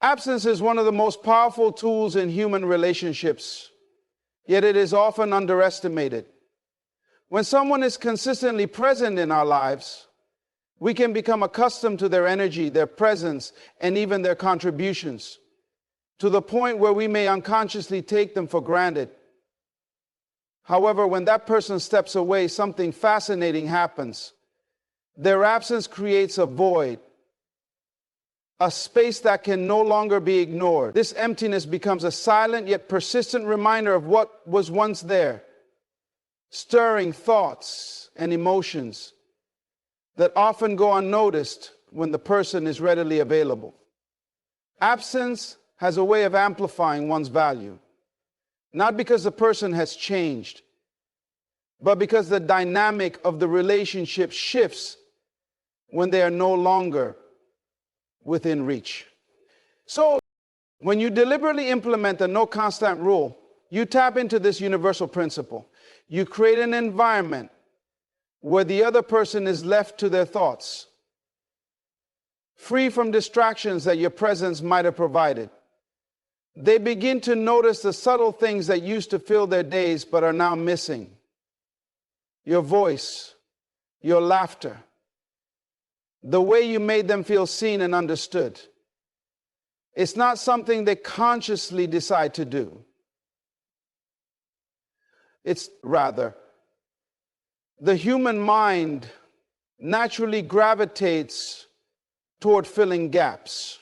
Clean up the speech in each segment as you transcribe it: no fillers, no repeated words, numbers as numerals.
Absence is one of the most powerful tools in human relationships, yet it is often underestimated. When someone is consistently present in our lives, we can become accustomed to their energy, their presence, and even their contributions, to the point where we may unconsciously take them for granted. However, when that person steps away, something fascinating happens. Their absence creates a void, a space that can no longer be ignored. This emptiness becomes a silent yet persistent reminder of what was once there, stirring thoughts and emotions that often go unnoticed when the person is readily available. Absence has a way of amplifying one's value, not because the person has changed, but because the dynamic of the relationship shifts when they are no longer within reach. So, when you deliberately implement the no constant rule, you tap into this universal principle. You create an environment where the other person is left to their thoughts, free from distractions that your presence might have provided. They begin to notice the subtle things that used to fill their days but are now missing. Your voice, your laughter, the way you made them feel seen and understood. It's not something they consciously decide to do. It's rather, the human mind naturally gravitates toward filling gaps.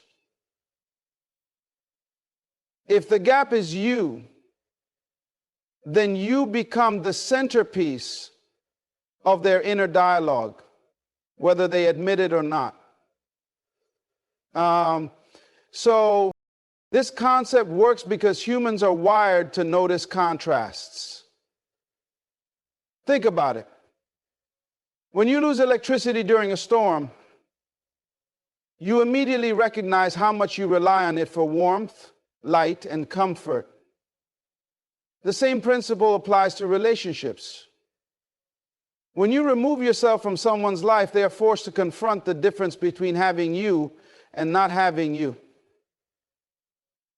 If the gap is you, then you become the centerpiece of their inner dialogue, whether they admit it or not. So this concept works because humans are wired to notice contrasts. Think about it. When you lose electricity during a storm, you immediately recognize how much you rely on it for warmth, light, and comfort. The same principle applies to relationships. When you remove yourself from someone's life, they are forced to confront the difference between having you and not having you.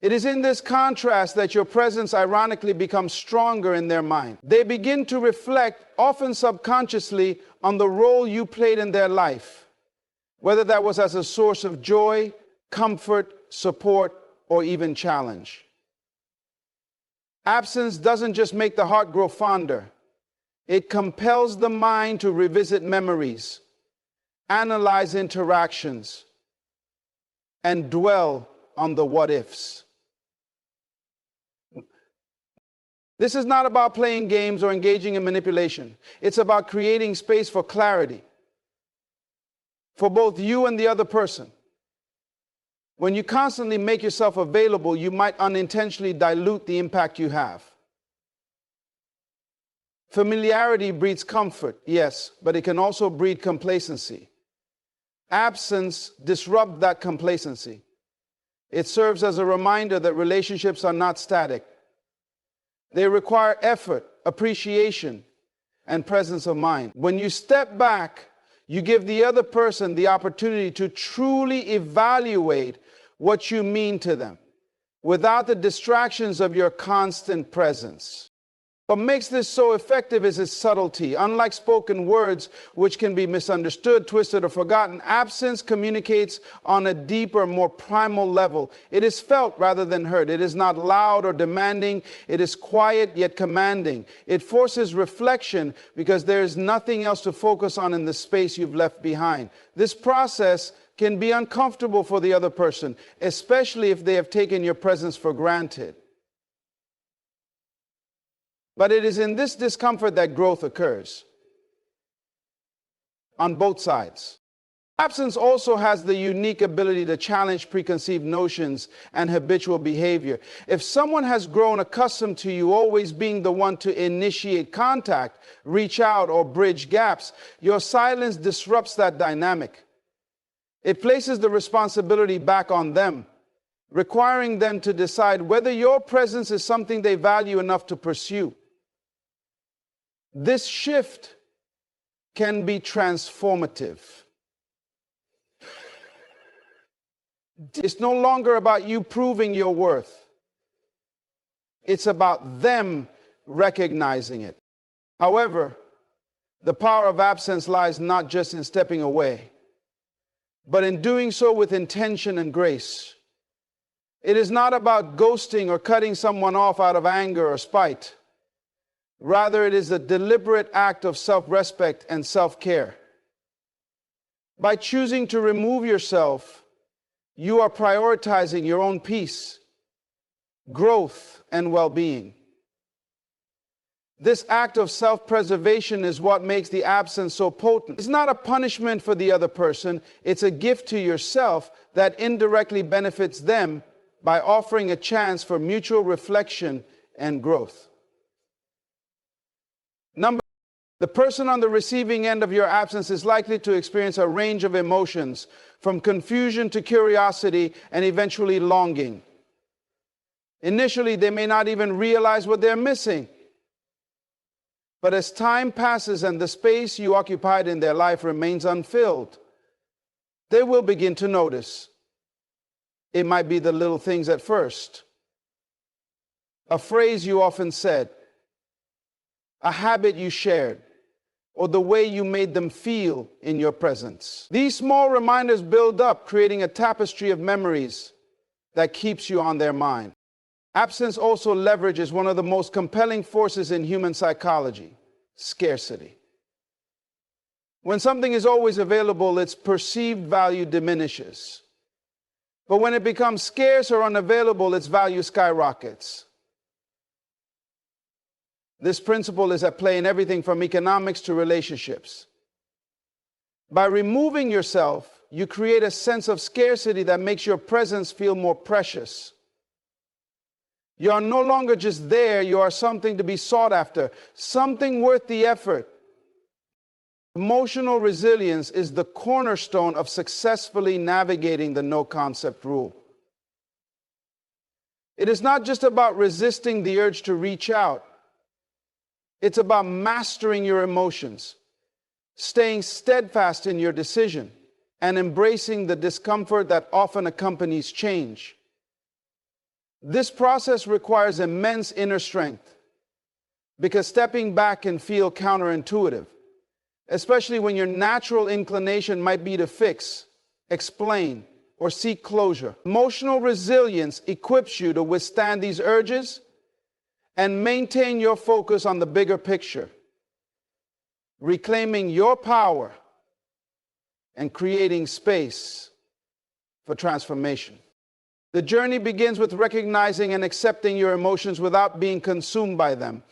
It is in this contrast that your presence ironically becomes stronger in their mind. They begin to reflect, often subconsciously, on the role you played in their life, whether that was as a source of joy, comfort, support, or even challenge. Absence doesn't just make the heart grow fonder. It compels the mind to revisit memories, analyze interactions, and dwell on the what-ifs. This is not about playing games or engaging in manipulation. It's about creating space for clarity, for both you and the other person. When you constantly make yourself available, you might unintentionally dilute the impact you have. Familiarity breeds comfort, yes, but it can also breed complacency. Absence disrupts that complacency. It serves as a reminder that relationships are not static. They require effort, appreciation, and presence of mind. When you step back, you give the other person the opportunity to truly evaluate what you mean to them without the distractions of your constant presence. What makes this so effective is its subtlety. Unlike spoken words, which can be misunderstood, twisted, or forgotten, absence communicates on a deeper, more primal level. It is felt rather than heard. It is not loud or demanding. It is quiet yet commanding. It forces reflection because there is nothing else to focus on in the space you've left behind. This process can be uncomfortable for the other person, especially if they have taken your presence for granted. But it is in this discomfort that growth occurs on both sides. Absence also has the unique ability to challenge preconceived notions and habitual behavior. If someone has grown accustomed to you always being the one to initiate contact, reach out, or bridge gaps, your silence disrupts that dynamic. It places the responsibility back on them, requiring them to decide whether your presence is something they value enough to pursue. This shift can be transformative. It's no longer about you proving your worth. It's about them recognizing it. However, the power of absence lies not just in stepping away, but in doing so with intention and grace. It is not about ghosting or cutting someone off out of anger or spite. Rather, it is a deliberate act of self-respect and self-care. By choosing to remove yourself, you are prioritizing your own peace, growth, and well-being. This act of self-preservation is what makes the absence so potent. It's not a punishment for the other person. It's a gift to yourself that indirectly benefits them by offering a chance for mutual reflection and growth. The person on the receiving end of your absence is likely to experience a range of emotions, from confusion to curiosity and eventually longing. Initially, they may not even realize what they're missing. But as time passes and the space you occupied in their life remains unfilled, they will begin to notice. It might be the little things at first. A phrase you often said, a habit you shared, or the way you made them feel in your presence. These small reminders build up, creating a tapestry of memories that keeps you on their mind. Absence also leverages one of the most compelling forces in human psychology: scarcity. When something is always available, its perceived value diminishes. But when it becomes scarce or unavailable, its value skyrockets. This principle is at play in everything from economics to relationships. By removing yourself, you create a sense of scarcity that makes your presence feel more precious. You are no longer just there, you are something to be sought after, something worth the effort. Emotional resilience is the cornerstone of successfully navigating the no-concept rule. It is not just about resisting the urge to reach out. It's about mastering your emotions, staying steadfast in your decision, and embracing the discomfort that often accompanies change. This process requires immense inner strength, because stepping back can feel counterintuitive, especially when your natural inclination might be to fix, explain, or seek closure. Emotional resilience equips you to withstand these urges and maintain your focus on the bigger picture, reclaiming your power and creating space for transformation. The journey begins with recognizing and accepting your emotions without being consumed by them.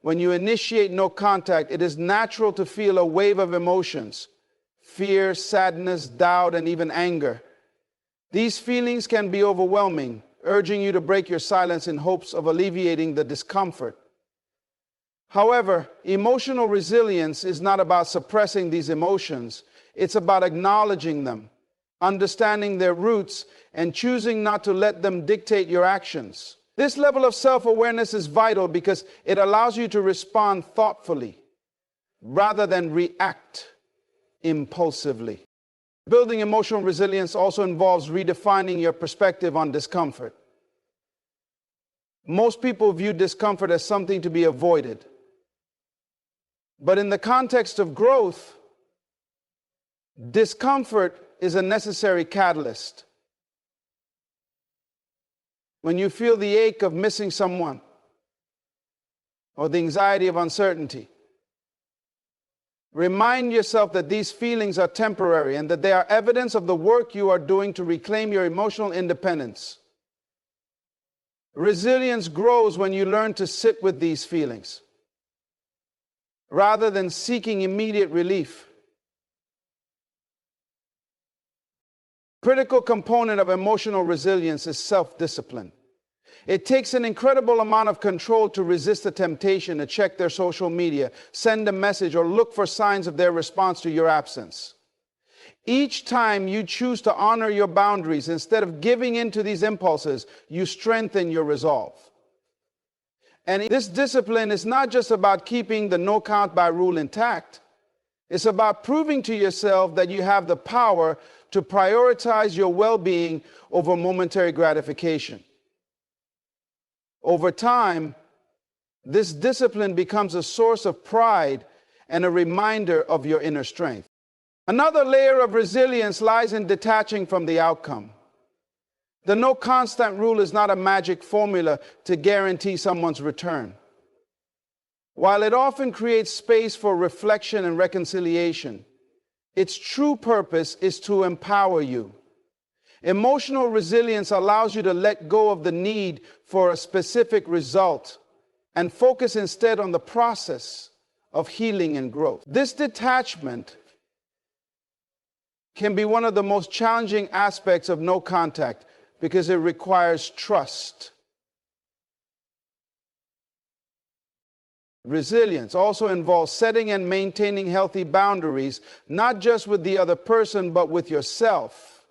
When you initiate no contact, it is natural to feel a wave of emotions: fear, sadness, doubt, and even anger. These feelings can be overwhelming, urging you to break your silence in hopes of alleviating the discomfort. However, emotional resilience is not about suppressing these emotions. It's about acknowledging them, understanding their roots, and choosing not to let them dictate your actions. This level of self-awareness is vital because it allows you to respond thoughtfully rather than react impulsively. Building emotional resilience also involves redefining your perspective on discomfort. Most people view discomfort as something to be avoided. But in the context of growth, discomfort is a necessary catalyst. When you feel the ache of missing someone or the anxiety of uncertainty, remind yourself that these feelings are temporary and that they are evidence of the work you are doing to reclaim your emotional independence. Resilience grows when you learn to sit with these feelings rather than seeking immediate relief. Critical component of emotional resilience is self-discipline. It takes an incredible amount of control to resist the temptation to check their social media, send a message, or look for signs of their response to your absence. Each time you choose to honor your boundaries instead of giving in to these impulses, you strengthen your resolve. And this discipline is not just about keeping the no count by rule intact. It's about proving to yourself that you have the power to prioritize your well-being over momentary gratification. Over time, this discipline becomes a source of pride and a reminder of your inner strength. Another layer of resilience lies in detaching from the outcome. The no constant rule is not a magic formula to guarantee someone's return. While it often creates space for reflection and reconciliation, its true purpose is to empower you. Emotional resilience allows you to let go of the need for a specific result and focus instead on the process of healing and growth. This detachment can be one of the most challenging aspects of no contact because it requires trust. Resilience also involves setting and maintaining healthy boundaries, not just with the other person, but with yourself.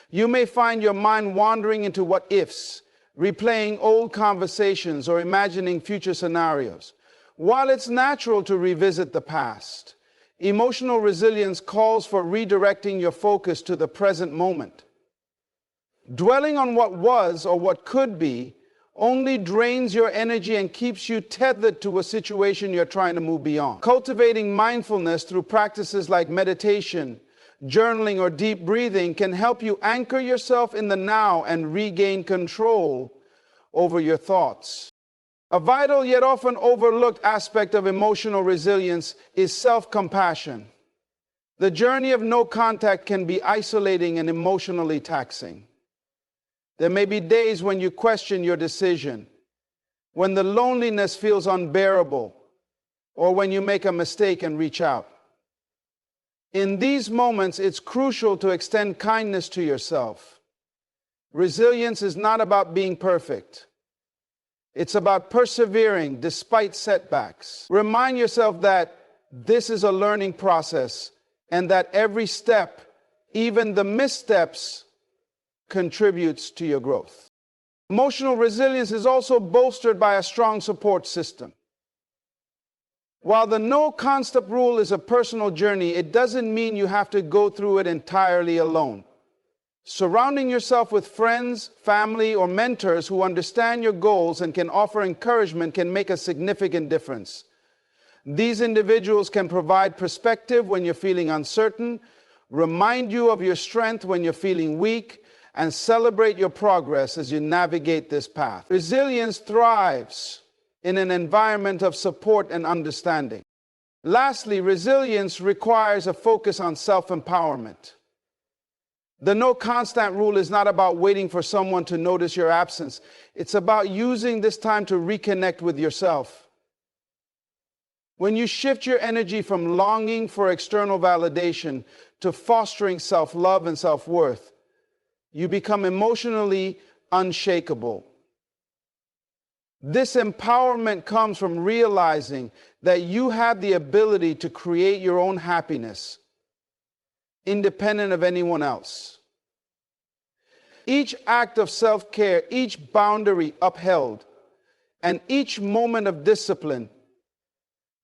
You may find your mind wandering into what ifs, replaying old conversations, or imagining future scenarios. While it's natural to revisit the past, emotional resilience calls for redirecting your focus to the present moment. Dwelling on what was or what could be only drains your energy and keeps you tethered to a situation you're trying to move beyond. Cultivating mindfulness through practices like meditation, journaling, or deep breathing can help you anchor yourself in the now and regain control over your thoughts. A vital yet often overlooked aspect of emotional resilience is self-compassion. The journey of no contact can be isolating and emotionally taxing. There may be days when you question your decision, when the loneliness feels unbearable, or when you make a mistake and reach out. In these moments, it's crucial to extend kindness to yourself. Resilience is not about being perfect. It's about persevering despite setbacks. Remind yourself that this is a learning process and that every step, even the missteps, contributes to your growth. Emotional resilience is also bolstered by a strong support system. While the no contact rule is a personal journey, it doesn't mean you have to go through it entirely alone. Surrounding yourself with friends, family, or mentors who understand your goals and can offer encouragement can make a significant difference. These individuals can provide perspective when you're feeling uncertain, remind you of your strength when you're feeling weak, and celebrate your progress as you navigate this path. Resilience thrives in an environment of support and understanding. Lastly, resilience requires a focus on self-empowerment. The no constant rule is not about waiting for someone to notice your absence. It's about using this time to reconnect with yourself. When you shift your energy from longing for external validation to fostering self-love and self-worth, you become emotionally unshakable. This empowerment comes from realizing that you have the ability to create your own happiness, independent of anyone else. Each act of self-care, each boundary upheld, and each moment of discipline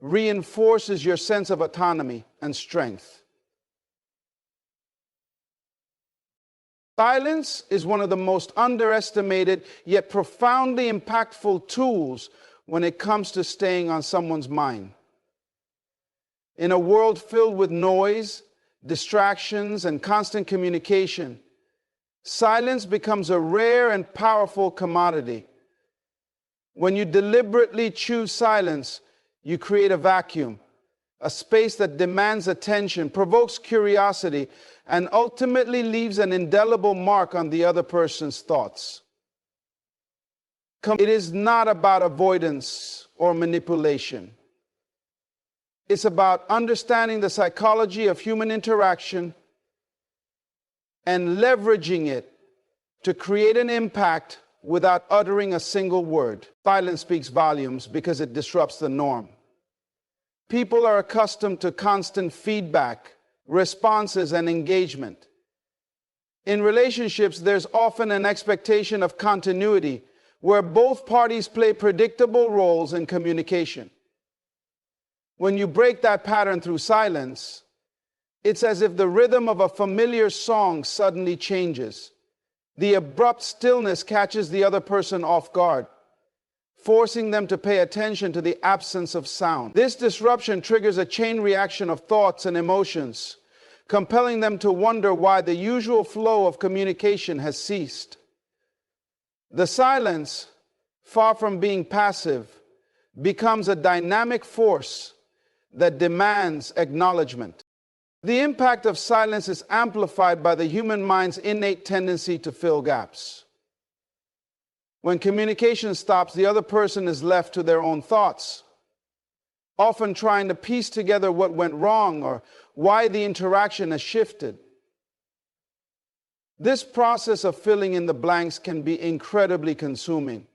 reinforces your sense of autonomy and strength. Silence is one of the most underestimated yet profoundly impactful tools when it comes to staying on someone's mind. In a world filled with noise, distractions, and constant communication, silence becomes a rare and powerful commodity. When you deliberately choose silence, you create a vacuum, a space that demands attention, provokes curiosity, and ultimately leaves an indelible mark on the other person's thoughts. It is not about avoidance or manipulation. It's about understanding the psychology of human interaction and leveraging it to create an impact without uttering a single word. Silence speaks volumes because it disrupts the norm. People are accustomed to constant feedback, responses, and engagement. In relationships, there's often an expectation of continuity where both parties play predictable roles in communication. When you break that pattern through silence, it's as if the rhythm of a familiar song suddenly changes. The abrupt stillness catches the other person off guard, forcing them to pay attention to the absence of sound. This disruption triggers a chain reaction of thoughts and emotions, compelling them to wonder why the usual flow of communication has ceased. The silence, far from being passive, becomes a dynamic force that demands acknowledgement. The impact of silence is amplified by the human mind's innate tendency to fill gaps. When communication stops, the other person is left to their own thoughts, often trying to piece together what went wrong or why the interaction has shifted. This process of filling in the blanks can be incredibly consuming.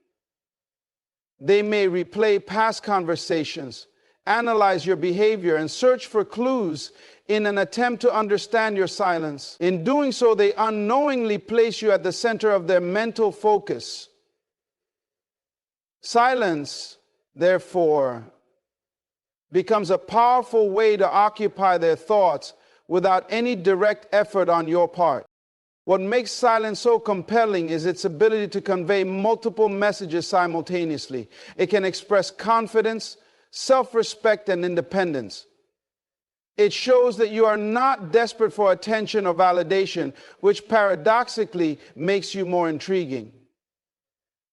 They may replay past conversations, analyze your behavior, and search for clues in an attempt to understand your silence. In doing so, they unknowingly place you at the center of their mental focus. Silence, therefore, becomes a powerful way to occupy their thoughts without any direct effort on your part. What makes silence so compelling is its ability to convey multiple messages simultaneously. It can express confidence, self-respect, and independence. It shows that you are not desperate for attention or validation, which paradoxically makes you more intriguing.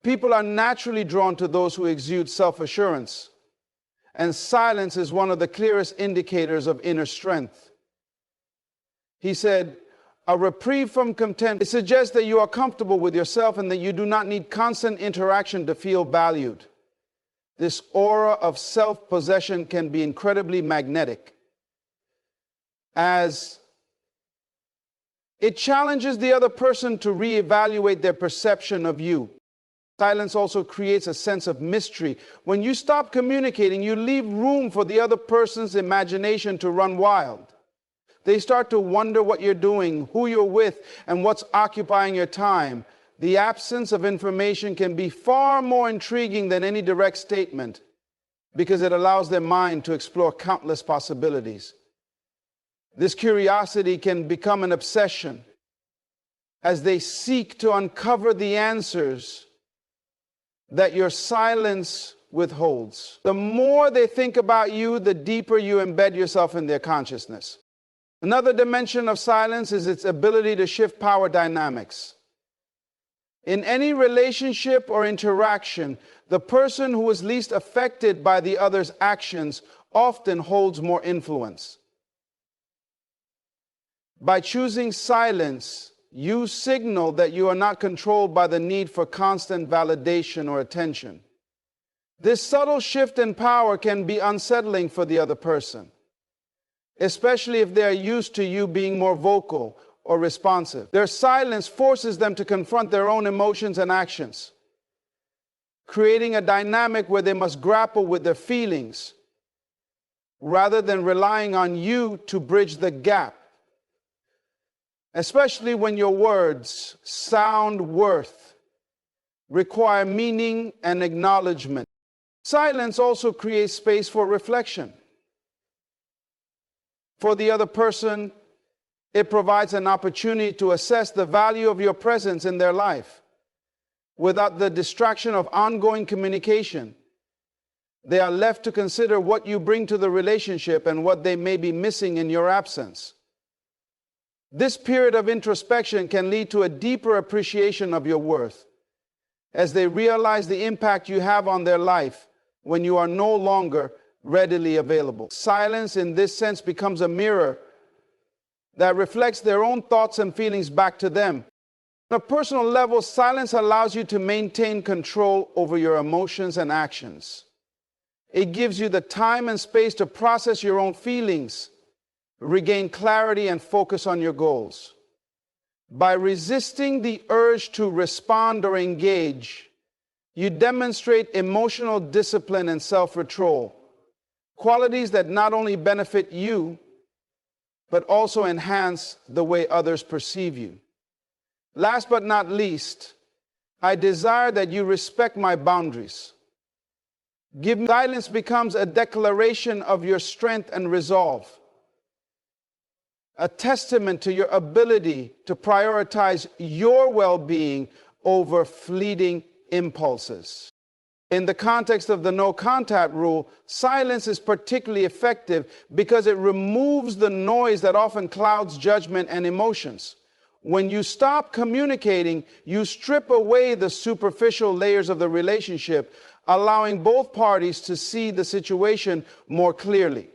People are naturally drawn to those who exude self-assurance, and silence is one of the clearest indicators of inner strength. He said, a reprieve from content. It suggests that you are comfortable with yourself and that you do not need constant interaction to feel valued. This aura of self-possession can be incredibly magnetic, as it challenges the other person to reevaluate their perception of you. Silence also creates a sense of mystery. When you stop communicating, you leave room for the other person's imagination to run wild. They start to wonder what you're doing, who you're with, and what's occupying your time. The absence of information can be far more intriguing than any direct statement because it allows their mind to explore countless possibilities. This curiosity can become an obsession as they seek to uncover the answers that your silence withholds. The more they think about you, the deeper you embed yourself in their consciousness. Another dimension of silence is its ability to shift power dynamics. In any relationship or interaction, the person who is least affected by the other's actions often holds more influence. By choosing silence, you signal that you are not controlled by the need for constant validation or attention. This subtle shift in power can be unsettling for the other person, especially if they are used to you being more vocal or responsive. Their silence forces them to confront their own emotions and actions, creating a dynamic where they must grapple with their feelings rather than relying on you to bridge the gap. Especially when your words, sound worth, require meaning and acknowledgement. Silence also creates space for reflection. For the other person, it provides an opportunity to assess the value of your presence in their life. Without the distraction of ongoing communication, they are left to consider what you bring to the relationship and what they may be missing in your absence. This period of introspection can lead to a deeper appreciation of your worth, as they realize the impact you have on their life when you are no longer readily available. Silence, in this sense, becomes a mirror that reflects their own thoughts and feelings back to them. On a personal level, silence allows you to maintain control over your emotions and actions. It gives you the time and space to process your own feelings, regain clarity, and focus on your goals. By resisting the urge to respond or engage, you demonstrate emotional discipline and self-control, qualities that not only benefit you, but also enhance the way others perceive you. Last but not least, I desire that you respect my boundaries. Silence becomes a declaration of your strength and resolve, a testament to your ability to prioritize your well-being over fleeting impulses. In the context of the no contact rule, silence is particularly effective because it removes the noise that often clouds judgment and emotions. When you stop communicating, you strip away the superficial layers of the relationship, allowing both parties to see the situation more clearly.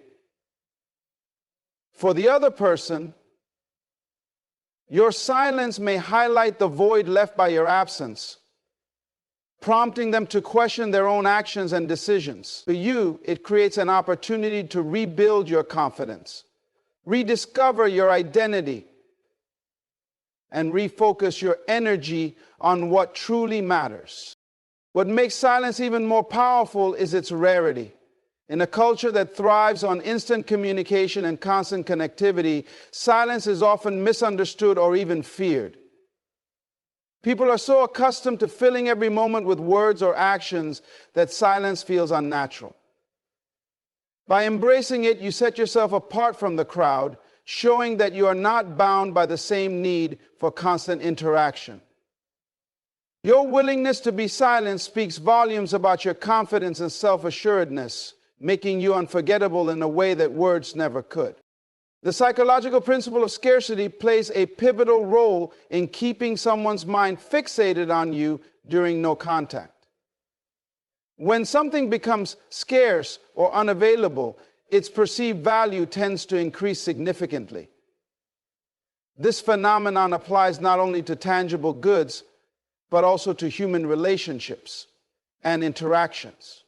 For the other person, your silence may highlight the void left by your absence, prompting them to question their own actions and decisions. For you, it creates an opportunity to rebuild your confidence, rediscover your identity, and refocus your energy on what truly matters. What makes silence even more powerful is its rarity. In a culture that thrives on instant communication and constant connectivity, silence is often misunderstood or even feared. People are so accustomed to filling every moment with words or actions that silence feels unnatural. By embracing it, you set yourself apart from the crowd, showing that you are not bound by the same need for constant interaction. Your willingness to be silent speaks volumes about your confidence and self-assuredness, making you unforgettable in a way that words never could. The psychological principle of scarcity plays a pivotal role in keeping someone's mind fixated on you during no contact. When something becomes scarce or unavailable, its perceived value tends to increase significantly. This phenomenon applies not only to tangible goods, but also to human relationships and interactions.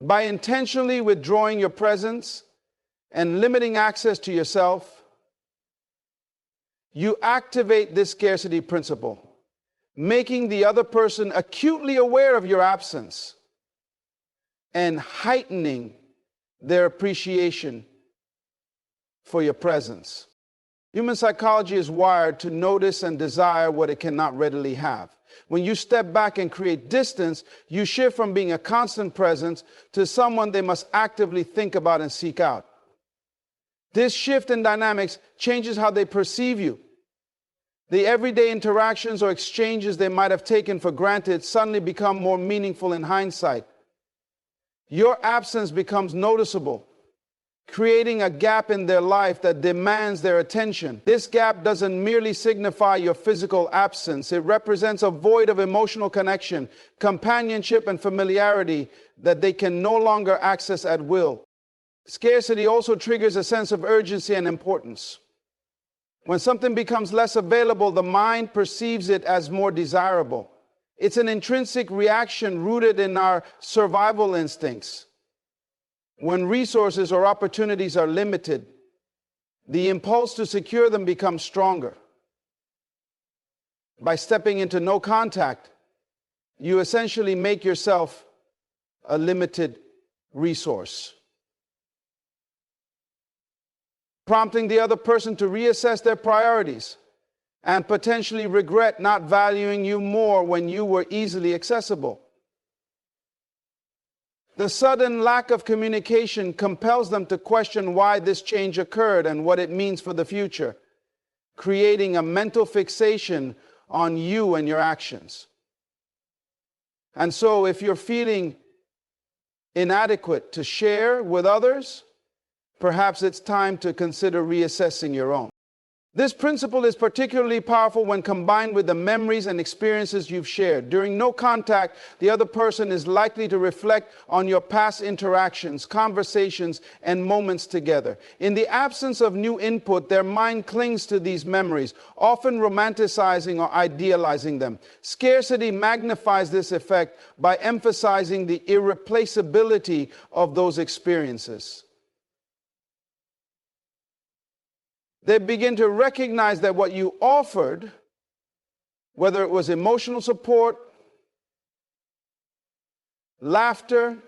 By intentionally withdrawing your presence and limiting access to yourself, you activate this scarcity principle, making the other person acutely aware of your absence and heightening their appreciation for your presence. Human psychology is wired to notice and desire what it cannot readily have. When you step back and create distance, you shift from being a constant presence to someone they must actively think about and seek out. This shift in dynamics changes how they perceive you. The everyday interactions or exchanges they might have taken for granted suddenly become more meaningful in hindsight. Your absence becomes noticeable, creating a gap in their life that demands their attention. This gap doesn't merely signify your physical absence. It represents a void of emotional connection, companionship, and familiarity that they can no longer access at will. Scarcity also triggers a sense of urgency and importance. When something becomes less available, the mind perceives it as more desirable. It's an intrinsic reaction rooted in our survival instincts. When resources or opportunities are limited, the impulse to secure them becomes stronger. By stepping into no contact, you essentially make yourself a limited resource, prompting the other person to reassess their priorities and potentially regret not valuing you more when you were easily accessible. The sudden lack of communication compels them to question why this change occurred and what it means for the future, creating a mental fixation on you and your actions. And so, if you're feeling inadequate to share with others, perhaps it's time to consider reassessing your own. This principle is particularly powerful when combined with the memories and experiences you've shared. During no contact, the other person is likely to reflect on your past interactions, conversations, and moments together. In the absence of new input, their mind clings to these memories, often romanticizing or idealizing them. Scarcity magnifies this effect by emphasizing the irreplaceability of those experiences. They begin to recognize that what you offered, whether it was emotional support, laughter,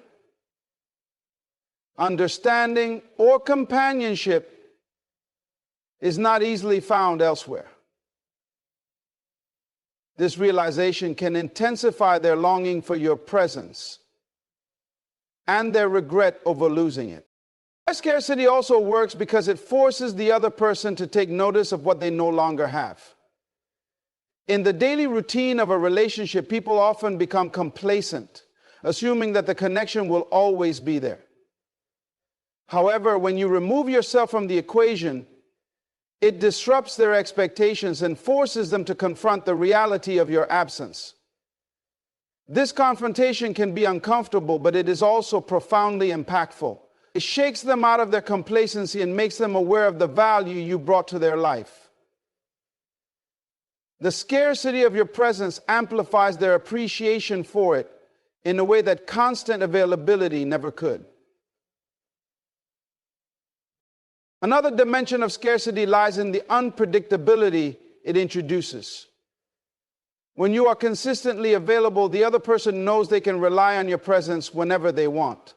understanding, or companionship, is not easily found elsewhere. This realization can intensify their longing for your presence, and their regret over losing it. Scarcity also works because it forces the other person to take notice of what they no longer have. In the daily routine of a relationship, people often become complacent, assuming that the connection will always be there. However, when you remove yourself from the equation, it disrupts their expectations and forces them to confront the reality of your absence. This confrontation can be uncomfortable, but it is also profoundly impactful. It shakes them out of their complacency and makes them aware of the value you brought to their life. The scarcity of your presence amplifies their appreciation for it in a way that constant availability never could. Another dimension of scarcity lies in the unpredictability it introduces. When you are consistently available, the other person knows they can rely on your presence whenever they want.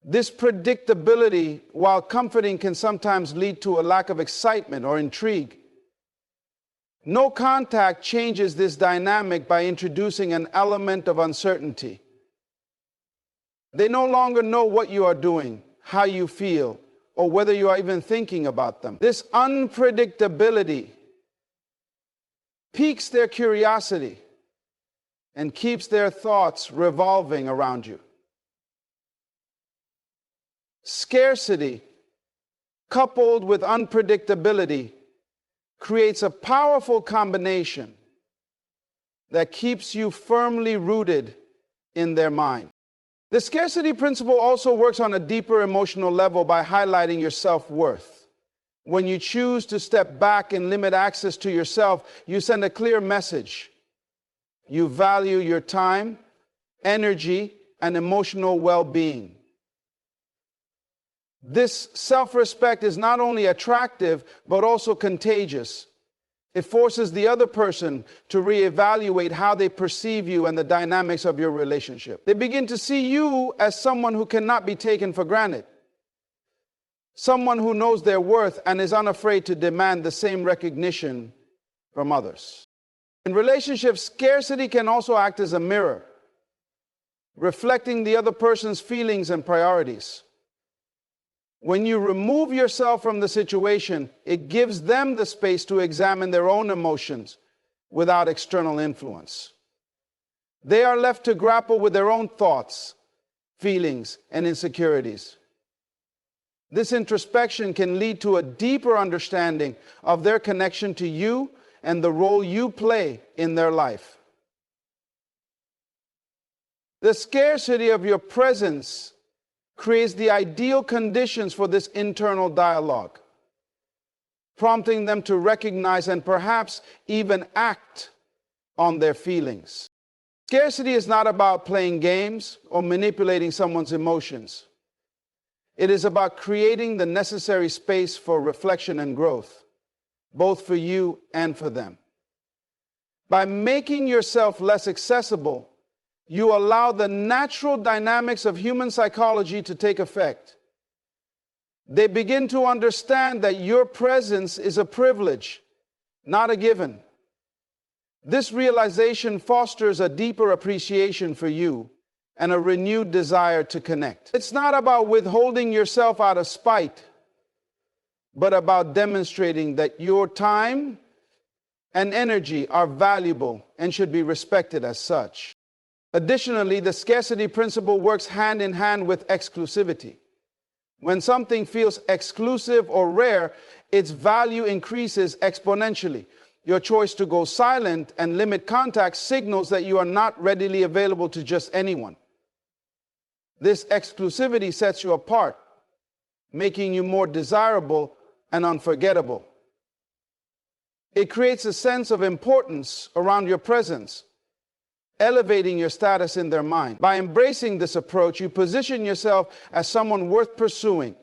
This predictability, while comforting, can sometimes lead to a lack of excitement or intrigue. No contact changes this dynamic by introducing an element of uncertainty. They no longer know what you are doing, how you feel, or whether you are even thinking about them. This unpredictability piques their curiosity and keeps their thoughts revolving around you. Scarcity, coupled with unpredictability, creates a powerful combination that keeps you firmly rooted in their mind. The scarcity principle also works on a deeper emotional level by highlighting your self-worth. When you choose to step back and limit access to yourself, you send a clear message. You value your time, energy, and emotional well-being. This self-respect is not only attractive, but also contagious. It forces the other person to reevaluate how they perceive you and the dynamics of your relationship. They begin to see you as someone who cannot be taken for granted. Someone who knows their worth and is unafraid to demand the same recognition from others. In relationships, scarcity can also act as a mirror, reflecting the other person's feelings and priorities. When you remove yourself from the situation, it gives them the space to examine their own emotions without external influence. They are left to grapple with their own thoughts, feelings, and insecurities. This introspection can lead to a deeper understanding of their connection to you and the role you play in their life. The scarcity of your presence creates the ideal conditions for this internal dialogue, prompting them to recognize and perhaps even act on their feelings. Scarcity is not about playing games or manipulating someone's emotions. It is about creating the necessary space for reflection and growth, both for you and for them. By making yourself less accessible, you allow the natural dynamics of human psychology to take effect. They begin to understand that your presence is a privilege, not a given. This realization fosters a deeper appreciation for you and a renewed desire to connect. It's not about withholding yourself out of spite, but about demonstrating that your time and energy are valuable and should be respected as such. Additionally, the scarcity principle works hand in hand with exclusivity. When something feels exclusive or rare, its value increases exponentially. Your choice to go silent and limit contact signals that you are not readily available to just anyone. This exclusivity sets you apart, making you more desirable and unforgettable. It creates a sense of importance around your presence, elevating your status in their mind. By embracing this approach, you position yourself as someone worth pursuing,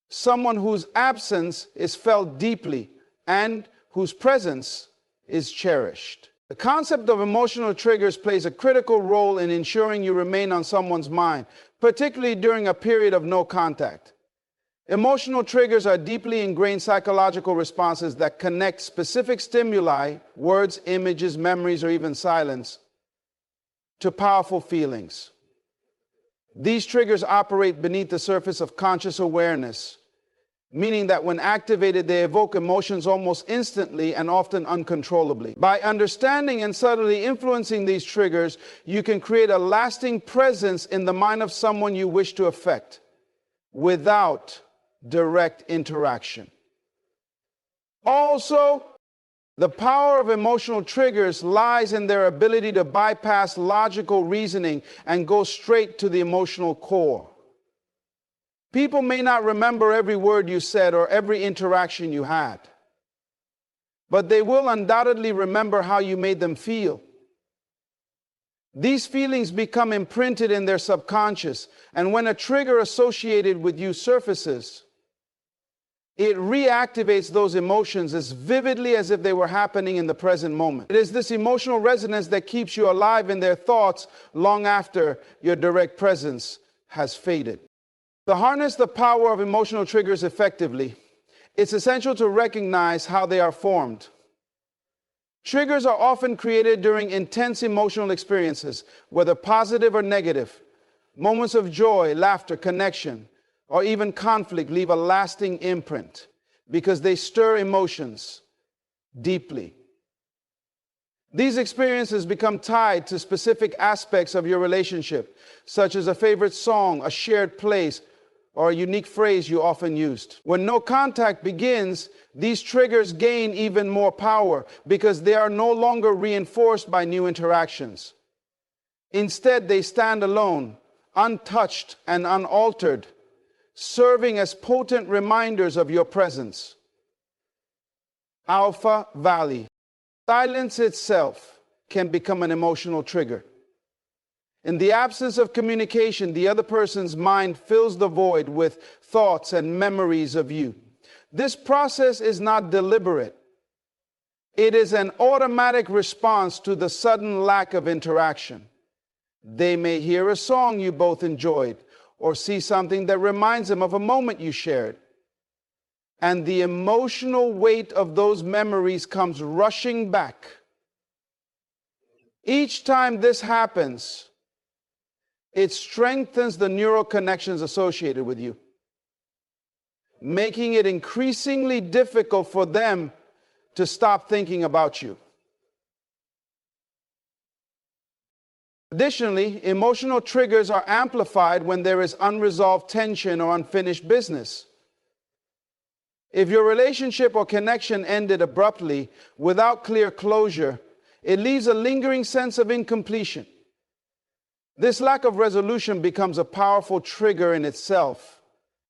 someone whose absence is felt deeply and whose presence is cherished. The concept of emotional triggers plays a critical role in ensuring you remain on someone's mind, particularly during a period of no contact. Emotional triggers are deeply ingrained psychological responses that connect specific stimuli, words, images, memories, or even silence, to powerful feelings. These triggers operate beneath the surface of conscious awareness, meaning that when activated, they evoke emotions almost instantly and often uncontrollably. By understanding and subtly influencing these triggers, you can create a lasting presence in the mind of someone you wish to affect without direct interaction. Also, the power of emotional triggers lies in their ability to bypass logical reasoning and go straight to the emotional core. People may not remember every word you said or every interaction you had, but they will undoubtedly remember how you made them feel. These feelings become imprinted in their subconscious, and when a trigger associated with you surfaces, it reactivates those emotions as vividly as if they were happening in the present moment. It is this emotional resonance that keeps you alive in their thoughts long after your direct presence has faded. To harness the power of emotional triggers effectively, it's essential to recognize how they are formed. Triggers are often created during intense emotional experiences, whether positive or negative. Moments of joy, laughter, connection, or even conflict leave a lasting imprint because they stir emotions deeply. These experiences become tied to specific aspects of your relationship, such as a favorite song, a shared place, or a unique phrase you often used. When no contact begins, these triggers gain even more power because they are no longer reinforced by new interactions. Instead, they stand alone, untouched and unaltered, serving as potent reminders of your presence. Alpha Valley. Silence itself can become an emotional trigger. In the absence of communication, the other person's mind fills the void with thoughts and memories of you. This process is not deliberate. It is an automatic response to the sudden lack of interaction. They may hear a song you both enjoyed or see something that reminds them of a moment you shared. And the emotional weight of those memories comes rushing back. Each time this happens, it strengthens the neural connections associated with you, making it increasingly difficult for them to stop thinking about you. Additionally, emotional triggers are amplified when there is unresolved tension or unfinished business. If your relationship or connection ended abruptly without clear closure, it leaves a lingering sense of incompletion. This lack of resolution becomes a powerful trigger in itself,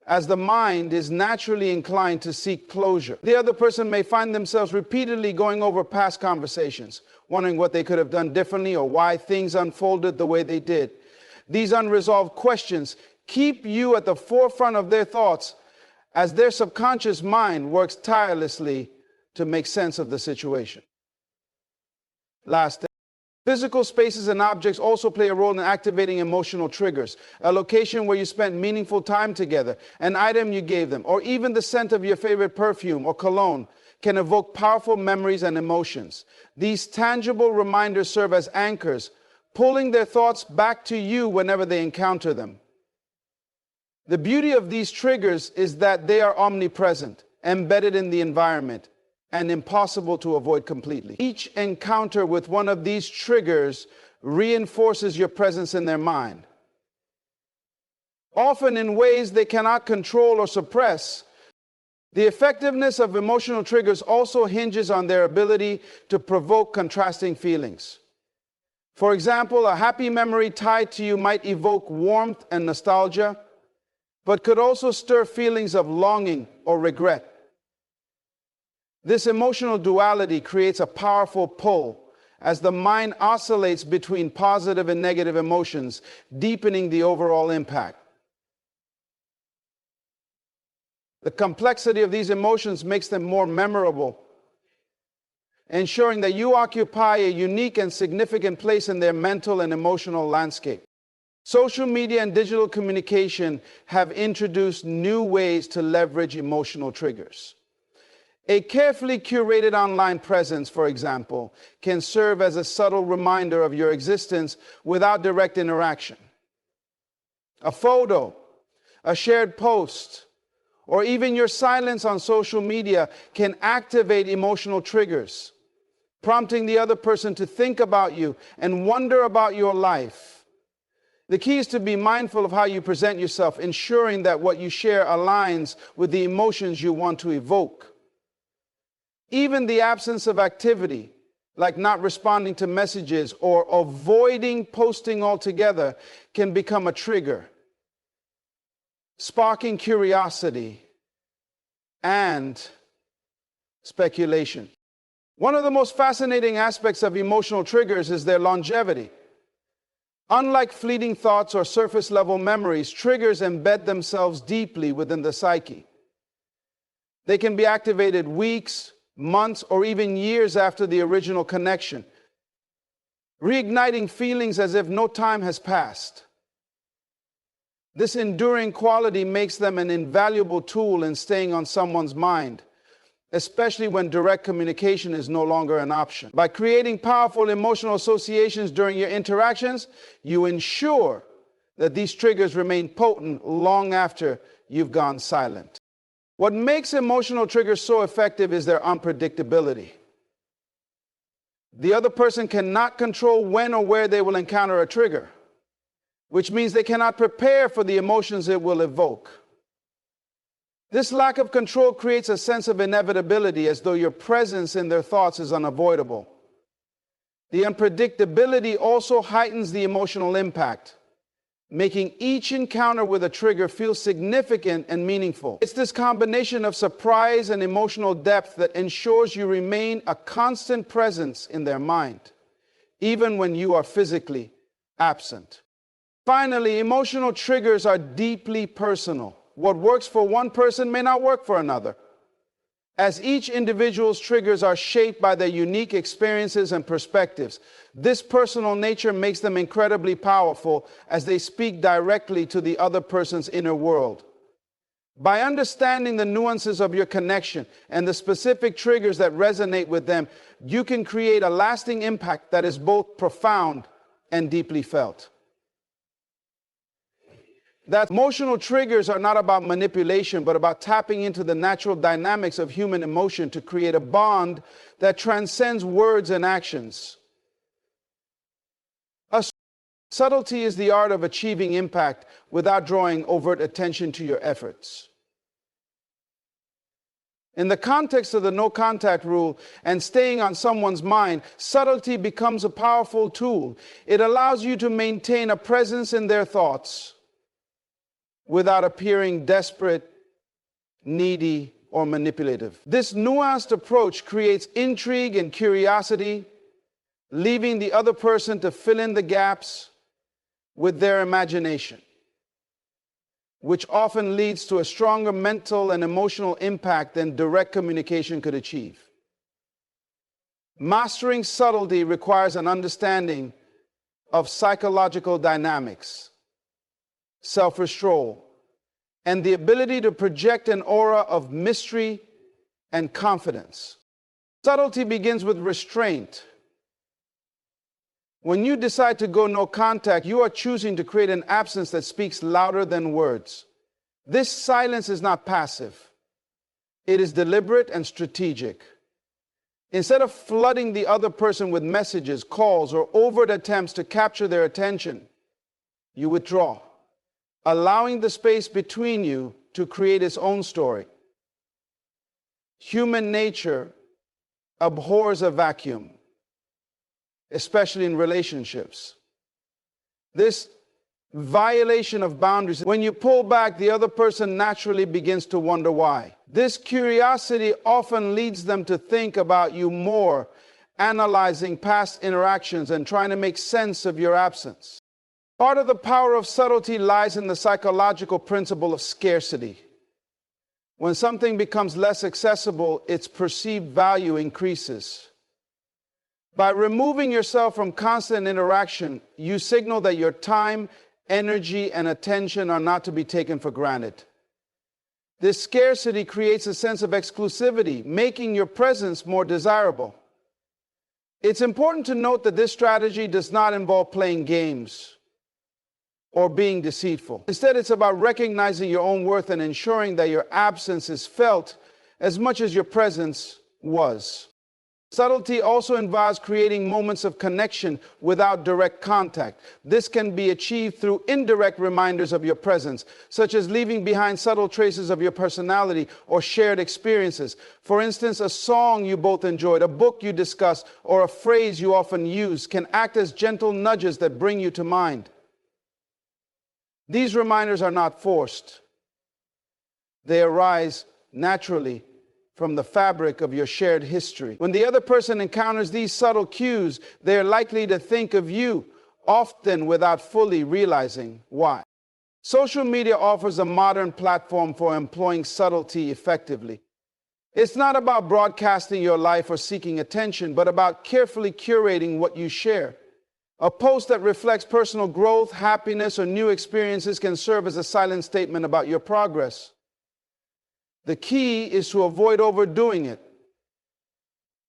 as the mind is naturally inclined to seek closure. The other person may find themselves repeatedly going over past conversations, wondering what they could have done differently or why things unfolded the way they did. These unresolved questions keep you at the forefront of their thoughts as their subconscious mind works tirelessly to make sense of the situation. Last, physical spaces and objects also play a role in activating emotional triggers. A location where you spent meaningful time together, an item you gave them, or even the scent of your favorite perfume or cologne can evoke powerful memories and emotions. These tangible reminders serve as anchors, pulling their thoughts back to you whenever they encounter them. The beauty of these triggers is that they are omnipresent, embedded in the environment, and impossible to avoid completely. Each encounter with one of these triggers reinforces your presence in their mind, often in ways they cannot control or suppress. The effectiveness of emotional triggers also hinges on their ability to provoke contrasting feelings. For example, a happy memory tied to you might evoke warmth and nostalgia, but could also stir feelings of longing or regret. This emotional duality creates a powerful pull as the mind oscillates between positive and negative emotions, deepening the overall impact. The complexity of these emotions makes them more memorable, ensuring that you occupy a unique and significant place in their mental and emotional landscape. Social media and digital communication have introduced new ways to leverage emotional triggers. A carefully curated online presence, for example, can serve as a subtle reminder of your existence without direct interaction. A photo, a shared post, or even your silence on social media can activate emotional triggers, prompting the other person to think about you and wonder about your life. The key is to be mindful of how you present yourself, ensuring that what you share aligns with the emotions you want to evoke. Even the absence of activity, like not responding to messages or avoiding posting altogether, can become a trigger, sparking curiosity and speculation. One of the most fascinating aspects of emotional triggers is their longevity. Unlike fleeting thoughts or surface-level memories, triggers embed themselves deeply within the psyche. They can be activated weeks, months, or even years after the original connection, reigniting feelings as if no time has passed. This enduring quality makes them an invaluable tool in staying on someone's mind, especially when direct communication is no longer an option. By creating powerful emotional associations during your interactions, you ensure that these triggers remain potent long after you've gone silent. What makes emotional triggers so effective is their unpredictability. The other person cannot control when or where they will encounter a trigger, which means they cannot prepare for the emotions it will evoke. This lack of control creates a sense of inevitability, as though your presence in their thoughts is unavoidable. The unpredictability also heightens the emotional impact, making each encounter with a trigger feel significant and meaningful. It's this combination of surprise and emotional depth that ensures you remain a constant presence in their mind, even when you are physically absent. Finally, emotional triggers are deeply personal. What works for one person may not work for another, as each individual's triggers are shaped by their unique experiences and perspectives. This personal nature makes them incredibly powerful, as they speak directly to the other person's inner world. By understanding the nuances of your connection and the specific triggers that resonate with them, you can create a lasting impact that is both profound and deeply felt. That emotional triggers are not about manipulation, but about tapping into the natural dynamics of human emotion to create a bond that transcends words and actions. Subtlety is the art of achieving impact without drawing overt attention to your efforts. In the context of the no contact rule and staying on someone's mind, subtlety becomes a powerful tool. It allows you to maintain a presence in their thoughts without appearing desperate, needy, or manipulative. This nuanced approach creates intrigue and curiosity, leaving the other person to fill in the gaps with their imagination, which often leads to a stronger mental and emotional impact than direct communication could achieve. Mastering subtlety requires an understanding of psychological dynamics, self-control, and the ability to project an aura of mystery and confidence. Subtlety begins with restraint. When you decide to go no contact, you are choosing to create an absence that speaks louder than words. This silence is not passive. It is deliberate and strategic. Instead of flooding the other person with messages, calls, or overt attempts to capture their attention, you withdraw, allowing the space between you to create its own story. Human nature abhors a vacuum, especially in relationships. This violation of boundaries, when you pull back, the other person naturally begins to wonder why. This curiosity often leads them to think about you more, analyzing past interactions and trying to make sense of your absence. Part of the power of subtlety lies in the psychological principle of scarcity. When something becomes less accessible, its perceived value increases. By removing yourself from constant interaction, you signal that your time, energy, and attention are not to be taken for granted. This scarcity creates a sense of exclusivity, making your presence more desirable. It's important to note that this strategy does not involve playing games. or being deceitful. Instead, it's about recognizing your own worth and ensuring that your absence is felt as much as your presence was. Subtlety also involves creating moments of connection without direct contact. This can be achieved through indirect reminders of your presence, such as leaving behind subtle traces of your personality or shared experiences. For instance, a song you both enjoyed, a book you discussed, or a phrase you often use can act as gentle nudges that bring you to mind. These reminders are not forced. They arise naturally from the fabric of your shared history. When the other person encounters these subtle cues, they are likely to think of you, often without fully realizing why. Social media offers a modern platform for employing subtlety effectively. It's not about broadcasting your life or seeking attention, but about carefully curating what you share. A post that reflects personal growth, happiness, or new experiences can serve as a silent statement about your progress. The key is to avoid overdoing it.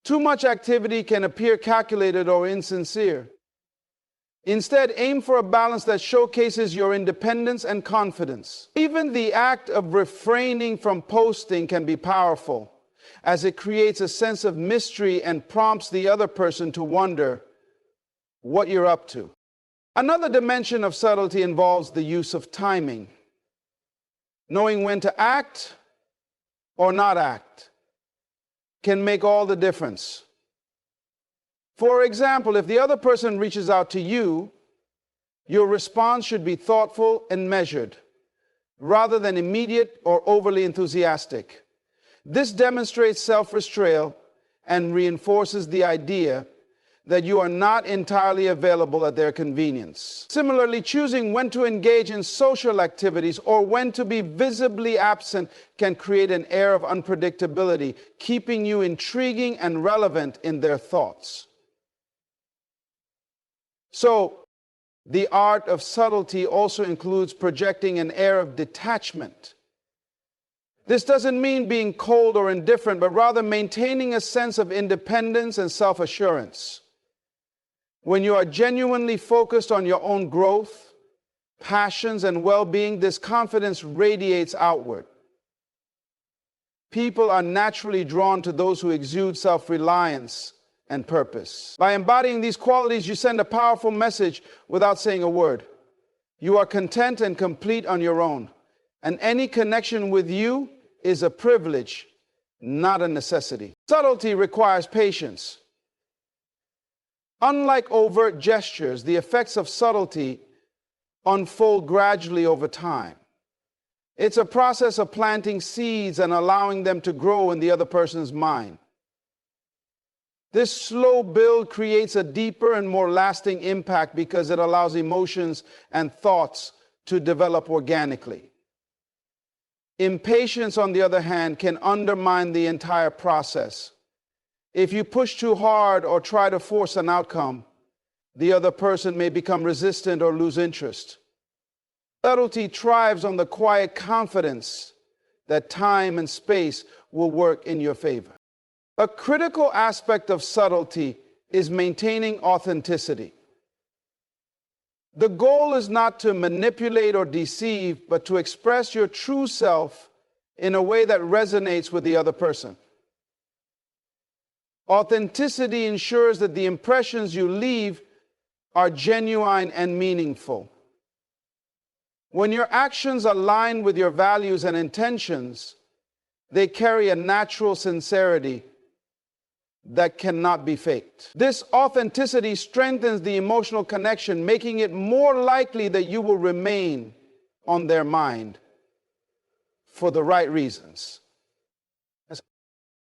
Too much activity can appear calculated or insincere. Instead, aim for a balance that showcases your independence and confidence. Even the act of refraining from posting can be powerful, as it creates a sense of mystery and prompts the other person to wonder what you're up to. Another dimension of subtlety involves the use of timing. Knowing when to act or not act can make all the difference. For example, if the other person reaches out to you, your response should be thoughtful and measured, rather than immediate or overly enthusiastic. This demonstrates self-restraint and reinforces the idea that you are not entirely available at their convenience. Similarly, choosing when to engage in social activities or when to be visibly absent can create an air of unpredictability, keeping you intriguing and relevant in their thoughts. So, the art of subtlety also includes projecting an air of detachment. This doesn't mean being cold or indifferent, but rather maintaining a sense of independence and self-assurance. When you are genuinely focused on your own growth, passions, and well-being, this confidence radiates outward. People are naturally drawn to those who exude self-reliance and purpose. By embodying these qualities, you send a powerful message without saying a word. You are content and complete on your own, and any connection with you is a privilege, not a necessity. Subtlety requires patience. Unlike overt gestures, the effects of subtlety unfold gradually over time. It's a process of planting seeds and allowing them to grow in the other person's mind. This slow build creates a deeper and more lasting impact because it allows emotions and thoughts to develop organically. Impatience, on the other hand, can undermine the entire process. If you push too hard or try to force an outcome, the other person may become resistant or lose interest. Subtlety thrives on the quiet confidence that time and space will work in your favor. A critical aspect of subtlety is maintaining authenticity. The goal is not to manipulate or deceive, but to express your true self in a way that resonates with the other person. Authenticity ensures that the impressions you leave are genuine and meaningful. When your actions align with your values and intentions, they carry a natural sincerity that cannot be faked. This authenticity strengthens the emotional connection, making it more likely that you will remain on their mind for the right reasons.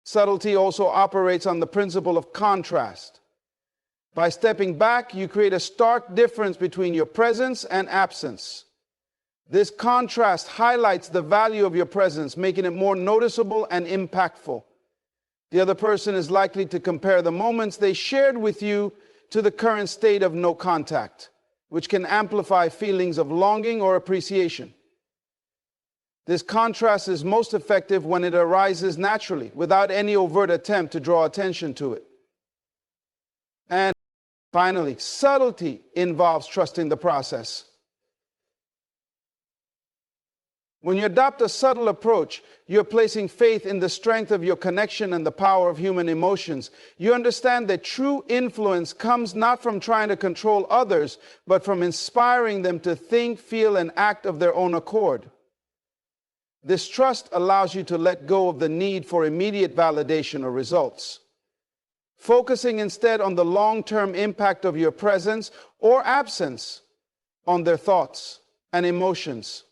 Subtlety also operates on the principle of contrast. By stepping back, you create a stark difference between your presence and absence. This contrast highlights the value of your presence, making it more noticeable and impactful. The other person is likely to compare the moments they shared with you to the current state of no contact, which can amplify feelings of longing or appreciation. This contrast is most effective when it arises naturally, without any overt attempt to draw attention to it. And finally, subtlety involves trusting the process. When you adopt a subtle approach, you're placing faith in the strength of your connection and the power of human emotions. You understand that true influence comes not from trying to control others, but from inspiring them to think, feel, and act of their own accord. This trust allows you to let go of the need for immediate validation or results, focusing instead on the long-term impact of your presence or absence on their thoughts and emotions.